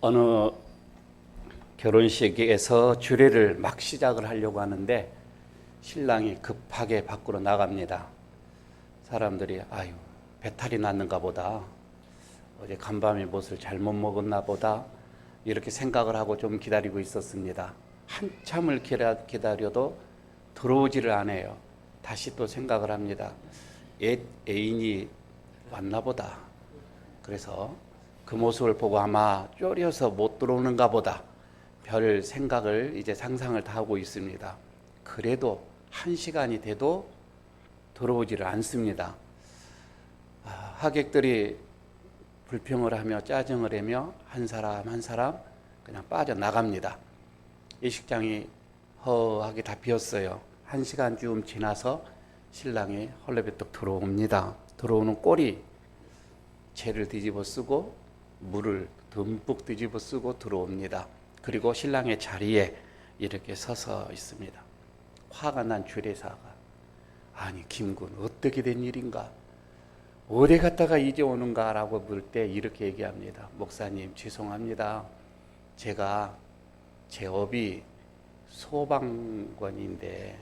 어느 결혼식에서 주례를 막 시작을 하려고 하는데 신랑이 급하게 밖으로 나갑니다. 사람들이 아유 배탈이 났는가 보다, 어제 간밤에 무엇을 잘못 먹었나 보다, 이렇게 생각을 하고 좀 기다리고 있었습니다. 한참을 기다려도 들어오지를 않아요. 다시 또 생각을 합니다. 애인이 왔나 보다. 그래서 그 모습을 보고 아마 쫄여서 못 들어오는가 보다, 별 생각을 이제 상상을 다 하고 있습니다. 그래도 1시간이 돼도 들어오지를 않습니다. 하객들이 불평을 하며 짜증을 하며 한 사람 한 사람 그냥 빠져나갑니다. 이 식장이 허하게 다 비었어요. 1시간쯤 지나서 신랑이 헐레벌떡 들어옵니다. 들어오는 꼴이 채를 뒤집어 쓰고 물을 듬뿍 뒤집어 쓰고 들어옵니다. 그리고 신랑의 자리에 이렇게 서서 있습니다. 화가 난 주례사가 아니 김군 어떻게 된 일인가, 어디 갔다가 이제 오는가 라고 물 때 이렇게 얘기합니다. 목사님 죄송합니다. 제가 제 업이 소방관인데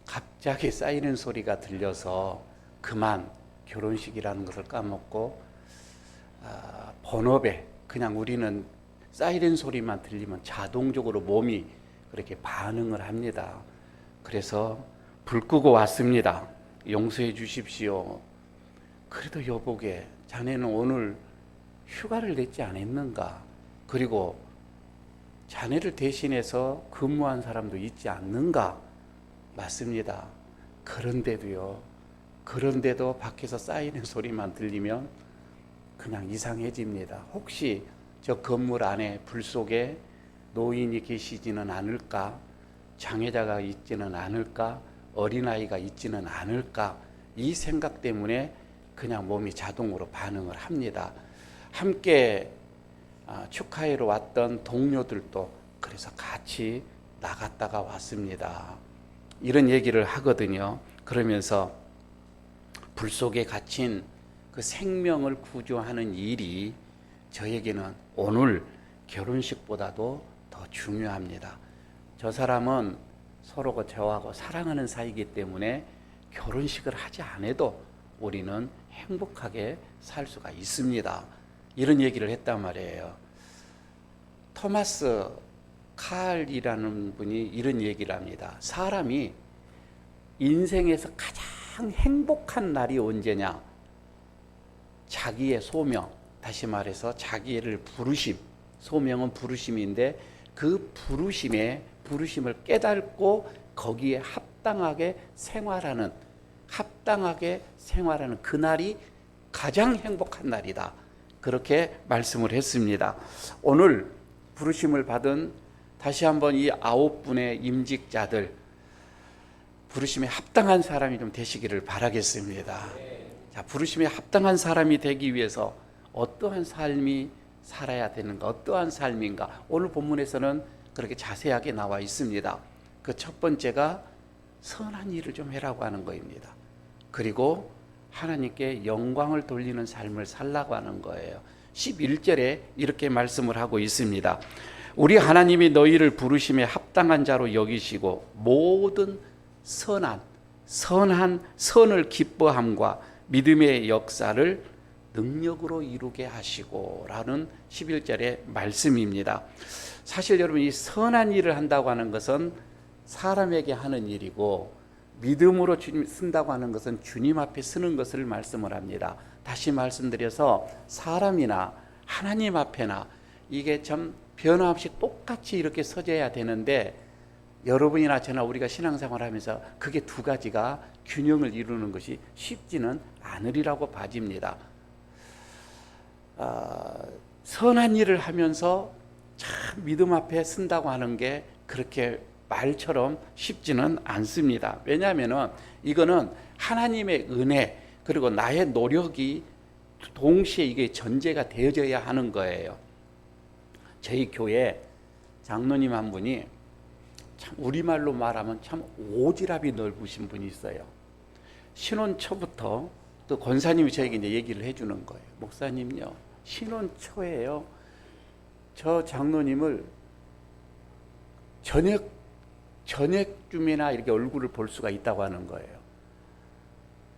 갑자기 사이렌 소리가 들려서 그만 결혼식이라는 것을 까먹고 본업에 그냥 우리는 사이렌 소리만 들리면 자동적으로 몸이 그렇게 반응을 합니다. 그래서 불 끄고 왔습니다. 용서해 주십시오. 그래도 여보게 자네는 오늘 휴가를 냈지 않았는가? 그리고 자네를 대신해서 근무한 사람도 있지 않는가? 맞습니다. 그런데도 밖에서 사이렌 소리만 들리면 그냥 이상해집니다. 혹시 저 건물 안에 불 속에 노인이 계시지는 않을까? 장애자가 있지는 않을까? 어린아이가 있지는 않을까? 이 생각 때문에 그냥 몸이 자동으로 반응을 합니다. 함께 축하회로 왔던 동료들도 그래서 같이 나갔다가 왔습니다. 이런 얘기를 하거든요. 그러면서 불 속에 갇힌 그 생명을 구조하는 일이 저에게는 오늘 결혼식보다도 더 중요합니다. 저 사람은 서로가 저하고 사랑하는 사이이기 때문에 결혼식을 하지 않아도 우리는 행복하게 살 수가 있습니다. 이런 얘기를 했단 말이에요. 토마스 칼이라는 분이 이런 얘기를 합니다. 사람이 인생에서 가장 행복한 날이 언제냐? 자기의 소명, 다시 말해서 자기를 부르심, 소명은 부르심인데 그 부르심을 깨닫고 거기에 합당하게 생활하는 그날이 가장 행복한 날이다. 그렇게 말씀을 했습니다. 오늘 부르심을 받은 다시 한번 이 9분의 임직자들, 부르심에 합당한 사람이 좀 되시기를 바라겠습니다. 자, 부르심에 합당한 사람이 되기 위해서 어떠한 삶이 살아야 되는가, 어떠한 삶인가, 오늘 본문에서는 그렇게 자세하게 나와 있습니다. 그 첫 번째가 선한 일을 좀 해라고 하는 거입니다. 그리고 하나님께 영광을 돌리는 삶을 살라고 하는 거예요. 11절에 이렇게 말씀을 하고 있습니다. 우리 하나님이 너희를 부르심에 합당한 자로 여기시고 모든 선을 기뻐함과 믿음의 역사를 능력으로 이루게 하시고 라는 11절의 말씀입니다. 사실 여러분, 이 선한 일을 한다고 하는 것은 사람에게 하는 일이고 믿음으로 주님 쓴다고 하는 것은 주님 앞에 쓰는 것을 말씀을 합니다. 다시 말씀드려서 사람이나 하나님 앞에나 이게 참 변화없이 똑같이 이렇게 서져야 되는데 여러분이나 저나 우리가 신앙생활을 하면서 그게 두 가지가 균형을 이루는 것이 쉽지는 않으리라고 봐집니다. 선한 일을 하면서 참 믿음 앞에 쓴다고 하는 게 그렇게 말처럼 쉽지는 않습니다. 왜냐하면 이거는 하나님의 은혜 그리고 나의 노력이 동시에 이게 전제가 되어져야 하는 거예요. 저희 교회 장로님 한 분이 참 우리말로 말하면 참 오지랖이 넓으신 분이 있어요. 신혼 초부터 또 권사님이 저에게 이제 얘기를 해주는 거예요. 목사님요, 신혼 초에요, 저 장로님을 저녁쯤이나 이렇게 얼굴을 볼 수가 있다고 하는 거예요.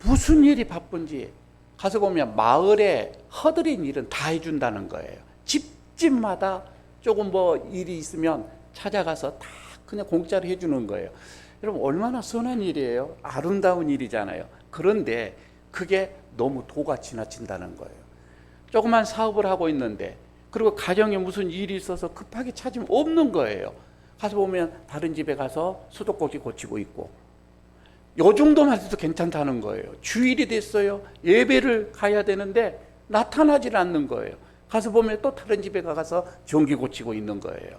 무슨 일이 바쁜지 가서 보면 마을에 허드렛 일은 다 해준다는 거예요. 집집마다 조금 뭐 일이 있으면 찾아가서 다 그냥 공짜로 해주는 거예요. 여러분 얼마나 선한 일이에요. 아름다운 일이잖아요. 그런데 그게 너무 도가 지나친다는 거예요. 조그만 사업을 하고 있는데 그리고 가정에 무슨 일이 있어서 급하게 찾으면 없는 거예요. 가서 보면 다른 집에 가서 수도꼭지 고치고 있고, 요 정도만 해도 괜찮다는 거예요. 주일이 됐어요. 예배를 가야 되는데 나타나질 않는 거예요. 가서 보면 또 다른 집에 가서 전기 고치고 있는 거예요.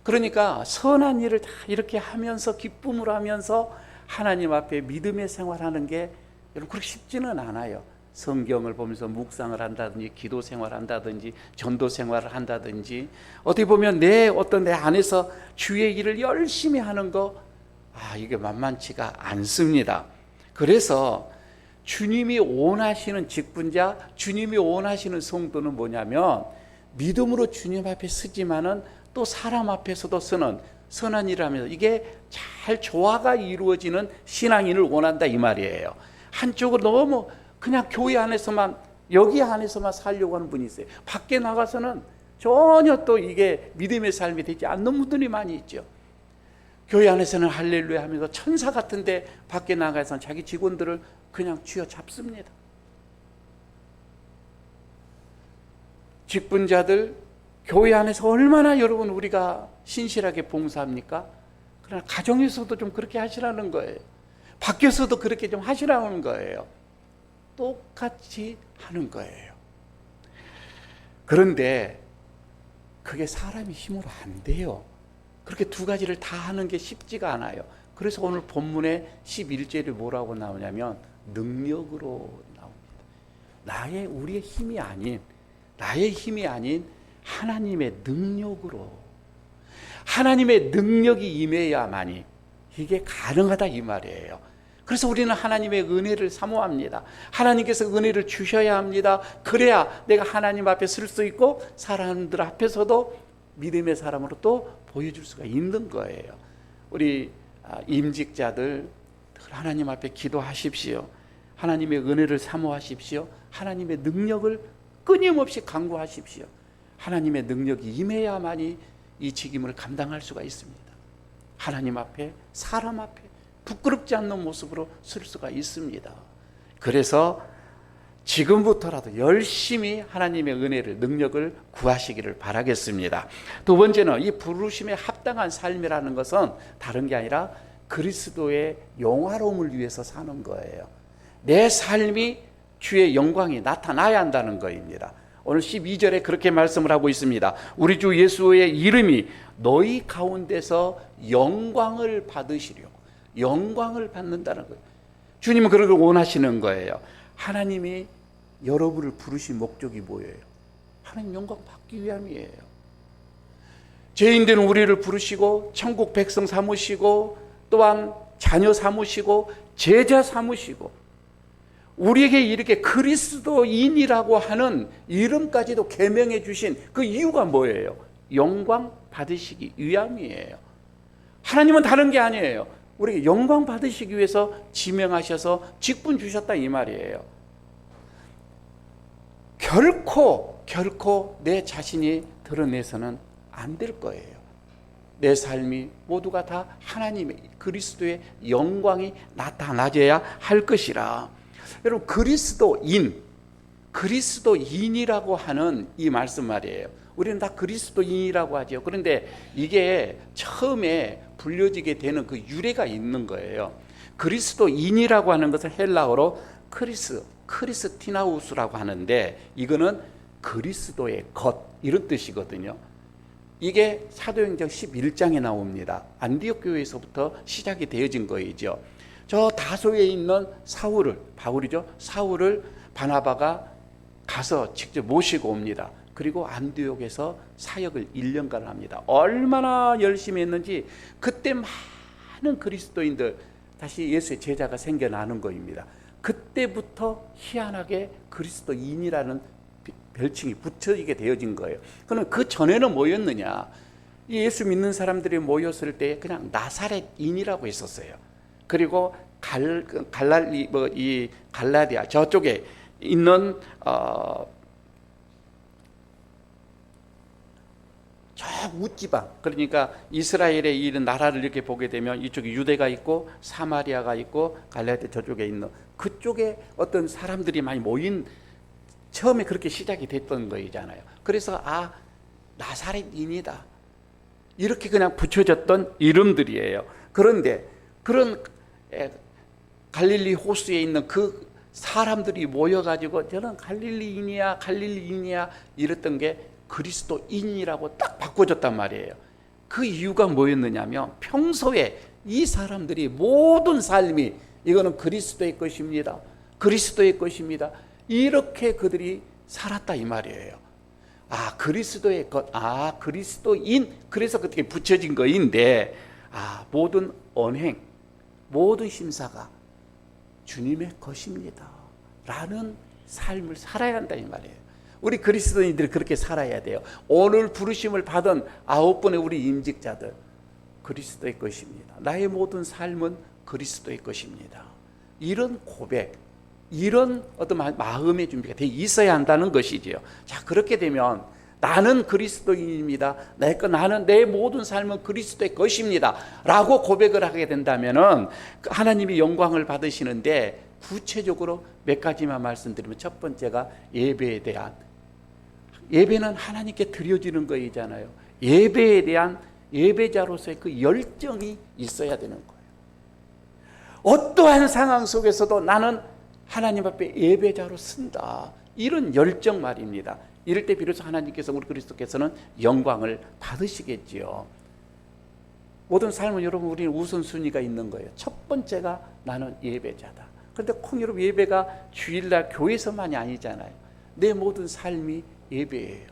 그러니까 선한 일을 다 이렇게 하면서 기쁨을 하면서 하나님 앞에 믿음의 생활하는 게 여러분 그렇게 쉽지는 않아요. 성경을 보면서 묵상을 한다든지 기도 생활을 한다든지 전도 생활을 한다든지 어떻게 보면 내 안에서 주의 일을 열심히 하는 거 이게 만만치가 않습니다. 그래서 주님이 원하시는 직분자, 주님이 원하시는 성도는 뭐냐면 믿음으로 주님 앞에 서지만은 또 사람 앞에서도 서는 선한 일을 하면서 이게 잘 조화가 이루어지는 신앙인을 원한다 이 말이에요. 한쪽으로 너무 그냥 교회 안에서만 여기 안에서만 살려고 하는 분이 있어요. 밖에 나가서는 전혀 또 이게 믿음의 삶이 되지 않는 분들이 많이 있죠. 교회 안에서는 할렐루야 하면서 천사 같은데 밖에 나가서는 자기 직원들을 그냥 쥐어잡습니다. 직분자들 교회 안에서 얼마나 여러분 우리가 신실하게 봉사합니까? 그러나 가정에서도 좀 그렇게 하시라는 거예요. 밖에서도 그렇게 좀 하시라는 거예요. 똑같이 하는 거예요. 그런데 그게 사람의 힘으로 안 돼요. 그렇게 두 가지를 다 하는 게 쉽지가 않아요. 그래서 오늘 본문의 11절이 뭐라고 나오냐면 능력으로 나옵니다. 우리의 힘이 아닌, 나의 힘이 아닌 하나님의 능력으로, 하나님의 능력이 임해야만이 이게 가능하다 이 말이에요. 그래서 우리는 하나님의 은혜를 사모합니다. 하나님께서 은혜를 주셔야 합니다. 그래야 내가 하나님 앞에 설 수 있고 사람들 앞에서도 믿음의 사람으로 또 보여줄 수가 있는 거예요. 우리 임직자들 하나님 앞에 기도하십시오. 하나님의 은혜를 사모하십시오. 하나님의 능력을 끊임없이 간구하십시오. 하나님의 능력이 임해야만이 이 직임을 감당할 수가 있습니다. 하나님 앞에, 사람 앞에 부끄럽지 않는 모습으로 설 수가 있습니다. 그래서 지금부터라도 열심히 하나님의 은혜를, 능력을 구하시기를 바라겠습니다. 두 번째는 이 부르심에 합당한 삶이라는 것은 다른 게 아니라 그리스도의 영화로움을 위해서 사는 거예요. 내 삶이 주의 영광이 나타나야 한다는 것입니다. 오늘 12절에 그렇게 말씀을 하고 있습니다. 우리 주 예수의 이름이 너희 가운데서 영광을 받으시려고, 영광을 받는다는 거예요. 주님은 그런 걸 원하시는 거예요. 하나님이 여러분을 부르신 목적이 뭐예요? 하나님 영광 받기 위함이에요. 죄인된 우리를 부르시고 천국 백성 삼으시고 또한 자녀 삼으시고 제자 삼으시고 우리에게 이렇게 그리스도인이라고 하는 이름까지도 계명해 주신 그 이유가 뭐예요? 영광 받으시기 위함이에요. 하나님은 다른 게 아니에요. 우리에게 영광 받으시기 위해서 지명하셔서 직분 주셨다 이 말이에요. 결코 내 자신이 드러내서는 안 될 거예요. 내 삶이 모두가 다 하나님의 그리스도의 영광이 나타나줘야 할 것이라. 여러분 그리스도인이라고 하는 이 말씀 말이에요. 우리는 다 그리스도인이라고 하죠. 그런데 이게 처음에 불려지게 되는 그 유래가 있는 거예요. 그리스도인이라고 하는 것은 헬라어로 크리스티나우스라고 하는데 이거는 그리스도의 것 이런 뜻이거든요. 이게 사도행전 11장에 나옵니다. 안디옥 교회에서부터 시작이 되어진 거이죠. 저 다소에 있는 바울이죠. 사울을 바나바가 가서 직접 모시고 옵니다. 그리고 안디옥에서 사역을 1년간 합니다. 얼마나 열심히 했는지 그때 많은 그리스도인들 다시 예수의 제자가 생겨나는 거입니다. 그때부터 희한하게 그리스도인이라는 별칭이 붙여지게 되어진 거예요. 그럼 그 전에는 뭐였느냐? 이 예수 믿는 사람들이 모였을 때 그냥 나사렛인이라고 했었어요. 그리고 갈라디아 저쪽에 있는 저 우지방, 그러니까 이스라엘의 이런 나라를 이렇게 보게 되면 이쪽에 유대가 있고 사마리아가 있고 갈라디아 저쪽에 있는 그쪽에 어떤 사람들이 많이 모인, 처음에 그렇게 시작이 됐던 거잖아요. 그래서 나사렛인이다 이렇게 그냥 붙여졌던 이름들이에요. 그런데 그런 갈릴리 호수에 있는 그 사람들이 모여가지고 저는 갈릴리인이야 이랬던 게 그리스도인이라고 딱 바꿔줬단 말이에요. 그 이유가 뭐였느냐면 평소에 이 사람들이 모든 삶이 이거는 그리스도의 것입니다. 그리스도의 것입니다. 이렇게 그들이 살았다 이 말이에요. 그리스도의 것, 그리스도인, 그래서 그렇게 붙여진 거인데, 모든 언행, 모든 심사가 주님의 것입니다 라는 삶을 살아야 한다 이 말이에요. 우리 그리스도인들이 그렇게 살아야 돼요. 오늘 부르심을 받은 9분의 우리 임직자들, 그리스도의 것입니다. 나의 모든 삶은 그리스도의 것입니다. 이런 고백, 이런 어떤 마음의 준비가 돼 있어야 한다는 것이지요. 자, 그렇게 되면 나는 그리스도인입니다. 나는 내 모든 삶은 그리스도의 것입니다 라고 고백을 하게 된다면은 하나님이 영광을 받으시는데, 구체적으로 몇 가지만 말씀드리면, 첫 번째가 예배에 대한, 예배는 하나님께 드려지는 거이잖아요. 예배에 대한 예배자로서의 그 열정이 있어야 되는 거예요. 어떠한 상황 속에서도 나는 하나님 앞에 예배자로 쓴다, 이런 열정 말입니다. 이럴 때 비로소 하나님께서, 우리 그리스도께서는 영광을 받으시겠지요. 모든 삶은 여러분, 우리는 우선순위가 있는 거예요. 첫 번째가 나는 예배자다. 그런데 여러분, 예배가 주일날 교회에서만이 아니잖아요. 내 모든 삶이 예배예요.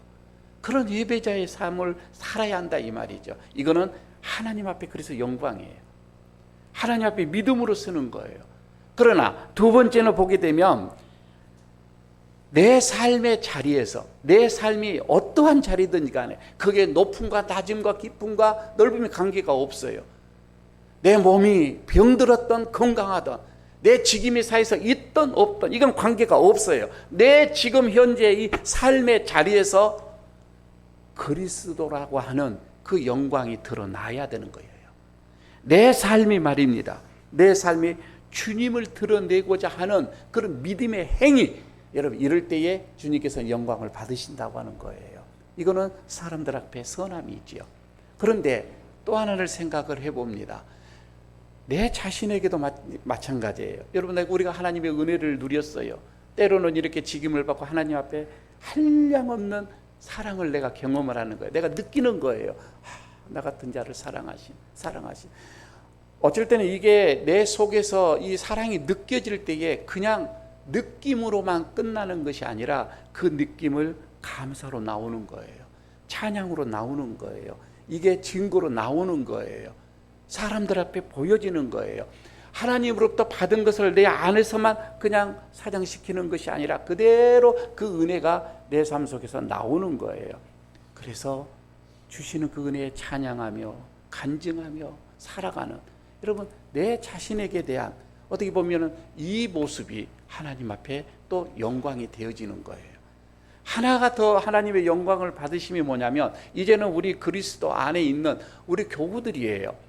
그런 예배자의 삶을 살아야 한다 이 말이죠. 이거는 하나님 앞에 그래서 영광이에요. 하나님 앞에 믿음으로 쓰는 거예요. 그러나 두 번째는 보게 되면 내 삶의 자리에서, 내 삶이 어떠한 자리든지 간에 그게 높음과 낮음과 깊음과 넓음의 관계가 없어요. 내 몸이 병들었던 건강하던, 내 지금 이 사회에서 있던 없던, 이건 관계가 없어요. 내 지금 현재 이 삶의 자리에서 그리스도라고 하는 그 영광이 드러나야 되는 거예요. 내 삶이 말입니다. 내 삶이 주님을 드러내고자 하는 그런 믿음의 행위, 여러분 이럴 때에 주님께서 영광을 받으신다고 하는 거예요. 이거는 사람들 앞에 선함이 있지요. 그런데 또 하나를 생각을 해봅니다. 내 자신에게도 마찬가지예요. 여러분, 우리가 하나님의 은혜를 누렸어요. 때로는 이렇게 직임을 받고 하나님 앞에 한량없는 사랑을 내가 경험을 하는 거예요. 내가 느끼는 거예요. 나 같은 자를 사랑하신. 어쩔 때는 이게 내 속에서 이 사랑이 느껴질 때에 그냥 느낌으로만 끝나는 것이 아니라 그 느낌을 감사로 나오는 거예요. 찬양으로 나오는 거예요. 이게 증거로 나오는 거예요. 사람들 앞에 보여지는 거예요. 하나님으로부터 받은 것을 내 안에서만 그냥 사장시키는 것이 아니라 그대로 그 은혜가 내 삶 속에서 나오는 거예요. 그래서 주시는 그 은혜에 찬양하며 간증하며 살아가는, 여러분 내 자신에게 대한 어떻게 보면 이 모습이 하나님 앞에 또 영광이 되어지는 거예요. 하나가 더 하나님의 영광을 받으심이 뭐냐면, 이제는 우리 그리스도 안에 있는 우리 교우들이에요.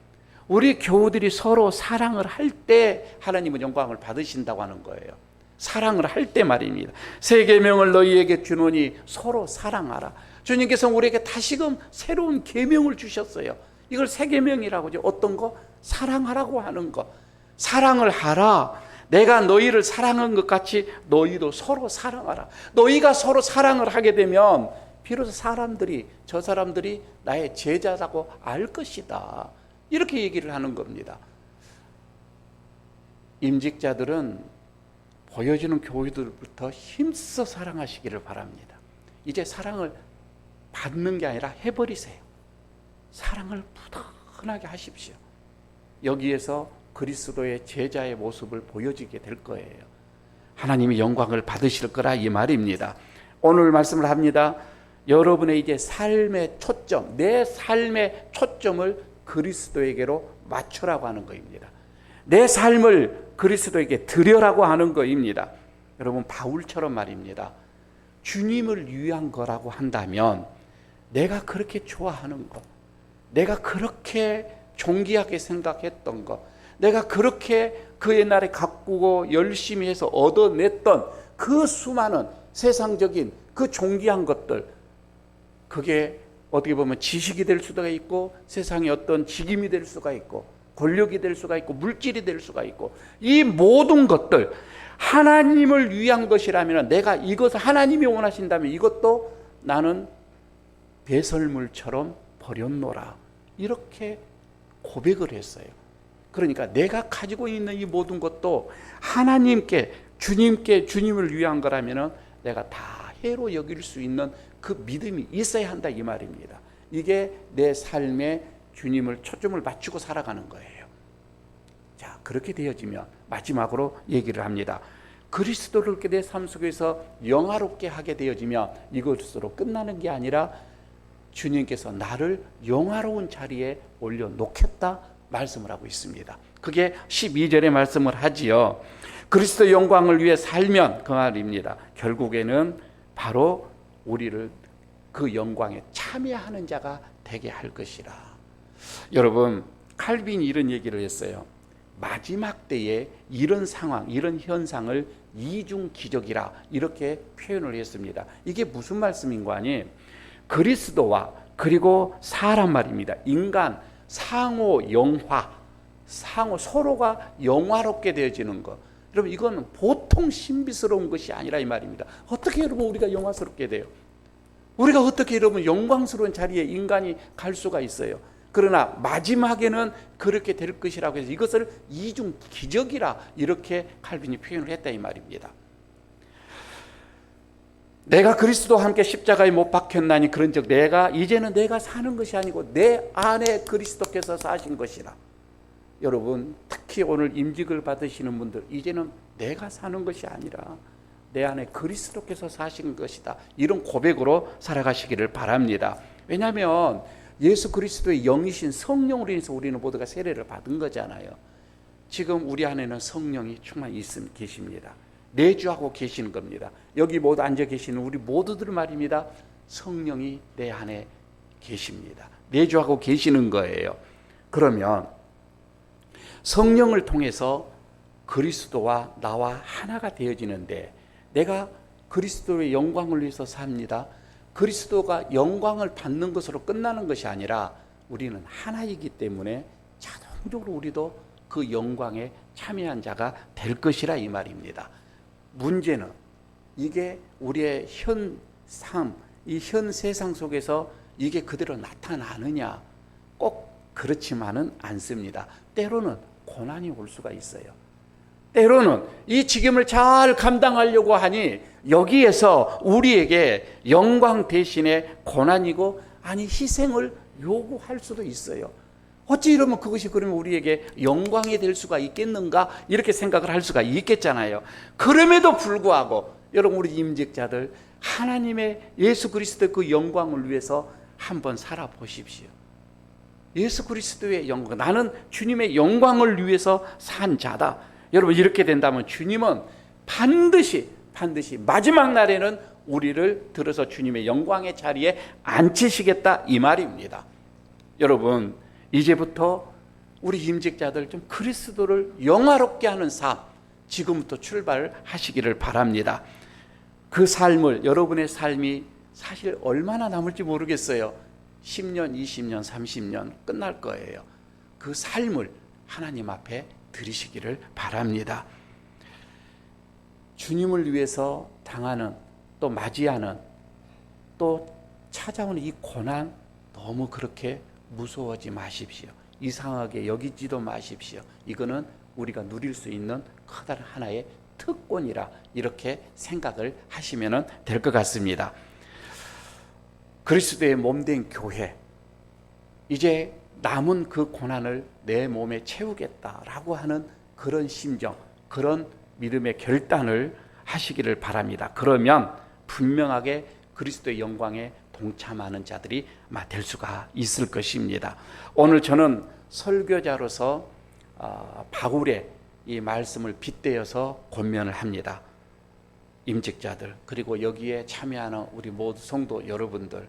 우리 교우들이 서로 사랑을 할 때 하나님은 영광을 받으신다고 하는 거예요. 사랑을 할 때 말입니다. 새 계명을 너희에게 주노니 서로 사랑하라. 주님께서 우리에게 다시금 새로운 계명을 주셨어요. 이걸 새 계명이라고 하죠. 어떤 거? 사랑하라고 하는 거. 사랑을 하라. 내가 너희를 사랑한 것 같이 너희도 서로 사랑하라. 너희가 서로 사랑을 하게 되면 비로소 저 사람들이 나의 제자라고 알 것이다. 이렇게 얘기를 하는 겁니다. 임직자들은 보여주는 교회들부터 힘써 사랑하시기를 바랍니다. 이제 사랑을 받는 게 아니라 해버리세요. 사랑을 부단하게 하십시오. 여기에서 그리스도의 제자의 모습을 보여지게 될 거예요. 하나님이 영광을 받으실 거라 이 말입니다. 오늘 말씀을 합니다. 여러분의 이제 삶의 초점, 내 삶의 초점을 그리스도에게로 맞추라고 하는 것입니다. 내 삶을 그리스도에게 드려라고 하는 것입니다. 여러분, 바울처럼 말입니다. 주님을 위한 거라고 한다면 내가 그렇게 좋아하는 것, 내가 그렇게 존귀하게 생각했던 것, 내가 그렇게 그 옛날에 가꾸고 열심히 해서 얻어냈던 그 수많은 세상적인 그 존귀한 것들, 그게 어떻게 보면 지식이 될 수가 있고 세상의 어떤 직임이 될 수가 있고 권력이 될 수가 있고 물질이 될 수가 있고, 이 모든 것들 하나님을 위한 것이라면, 내가 이것을 하나님이 원하신다면 이것도 나는 배설물처럼 버렸노라, 이렇게 고백을 했어요. 그러니까 내가 가지고 있는 이 모든 것도 하나님께, 주님을 위한 거라면 내가 다 해로 여길 수 있는 그 믿음이 있어야 한다, 이 말입니다. 이게 내 삶에 주님을 초점을 맞추고 살아가는 거예요. 자, 그렇게 되어지면 마지막으로 얘기를 합니다. 그리스도를 내 삶 속에서 영화롭게 하게 되어지면 이것으로 끝나는 게 아니라 주님께서 나를 영화로운 자리에 올려놓겠다 말씀을 하고 있습니다. 그게 12절의 말씀을 하지요. 그리스도의 영광을 위해 살면, 그 말입니다. 결국에는 바로 우리를 그 영광에 참여하는 자가 되게 할 것이라. 여러분, 칼빈이 이런 얘기를 했어요. 마지막 때에 이런 상황, 이런 현상을 이중 기적이라 이렇게 표현을 했습니다. 이게 무슨 말씀인가 하니, 그리스도와 그리고 사람 말입니다. 인간 상호 영화, 서로가 영화롭게 되어지는 것. 여러분, 이건 보통 신비스러운 것이 아니라 이 말입니다. 어떻게 여러분 우리가 영화스럽게 돼요? 우리가 어떻게 여러분 영광스러운 자리에 인간이 갈 수가 있어요? 그러나 마지막에는 그렇게 될 것이라고 해서 이것을 이중 기적이라 이렇게 칼빈이 표현을 했다, 이 말입니다. 내가 그리스도와 함께 십자가에 못 박혔나니 그런즉 이제는 내가 사는 것이 아니고 내 안에 그리스도께서 사신 것이라. 여러분, 특히 오늘 임직을 받으시는 분들, 이제는 내가 사는 것이 아니라 내 안에 그리스도께서 사신 것이다, 이런 고백으로 살아가시기를 바랍니다. 왜냐하면 예수 그리스도의 영이신 성령으로 인해서 우리는 모두가 세례를 받은 거잖아요. 지금 우리 안에는 성령이 충만히 계십니다. 내주하고 계시는 겁니다. 여기 모두 앉아 계시는 우리 모두들 말입니다. 성령이 내 안에 계십니다. 내주하고 계시는 거예요. 그러면 성령을 통해서 그리스도와 나와 하나가 되어지는데, 내가 그리스도의 영광을 위해서 삽니다. 그리스도가 영광을 받는 것으로 끝나는 것이 아니라 우리는 하나이기 때문에 자동적으로 우리도 그 영광에 참여한 자가 될 것이라, 이 말입니다. 문제는 이게 우리의 현 삶, 이 현 세상 속에서 이게 그대로 나타나느냐? 꼭 그렇지만은 않습니다. 때로는 고난이 올 수가 있어요. 때로는 이 직임을 잘 감당하려고 하니 여기에서 우리에게 영광 대신에 고난이고, 아니 희생을 요구할 수도 있어요. 어찌 이러면 그것이 그러면 우리에게 영광이 될 수가 있겠는가, 이렇게 생각을 할 수가 있겠잖아요. 그럼에도 불구하고 여러분, 우리 임직자들 하나님의 예수 그리스도의 그 영광을 위해서 한번 살아보십시오. 예수 그리스도의 영광, 나는 주님의 영광을 위해서 산 자다. 여러분, 이렇게 된다면 주님은 반드시 마지막 날에는 우리를 들어서 주님의 영광의 자리에 앉히시겠다, 이 말입니다. 여러분, 이제부터 우리 임직자들 좀 그리스도를 영화롭게 하는 삶, 지금부터 출발하시기를 바랍니다. 그 삶을, 여러분의 삶이 사실 얼마나 남을지 모르겠어요. 10년, 20년, 30년 끝날 거예요. 그 삶을 하나님 앞에 드리시기를 바랍니다. 주님을 위해서 당하는, 또 맞이하는, 또 찾아오는 이 고난 너무 그렇게 무서워하지 마십시오. 이상하게 여기지도 마십시오. 이거는 우리가 누릴 수 있는 커다란 하나의 특권이라 이렇게 생각을 하시면 될 것 같습니다. 그리스도의 몸된 교회, 이제 남은 그 고난을 내 몸에 채우겠다라고 하는 그런 심정, 그런 믿음의 결단을 하시기를 바랍니다. 그러면 분명하게 그리스도의 영광에 동참하는 자들이 될 수가 있을 것입니다. 오늘 저는 설교자로서 바울의 이 말씀을 빗대어서 권면을 합니다. 임직자들, 그리고 여기에 참여하는 우리 모두 성도 여러분들,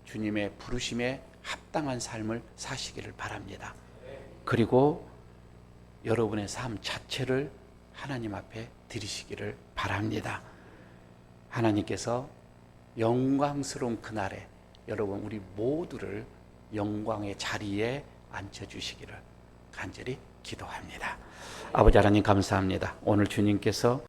주님의 부르심에 합당한 삶을 사시기를 바랍니다. 그리고 여러분의 삶 자체를 하나님 앞에 드리시기를 바랍니다. 하나님께서 영광스러운 그날에 여러분 우리 모두를 영광의 자리에 앉혀주시기를 간절히 기도합니다. 아버지 하나님 감사합니다. 오늘 주님께서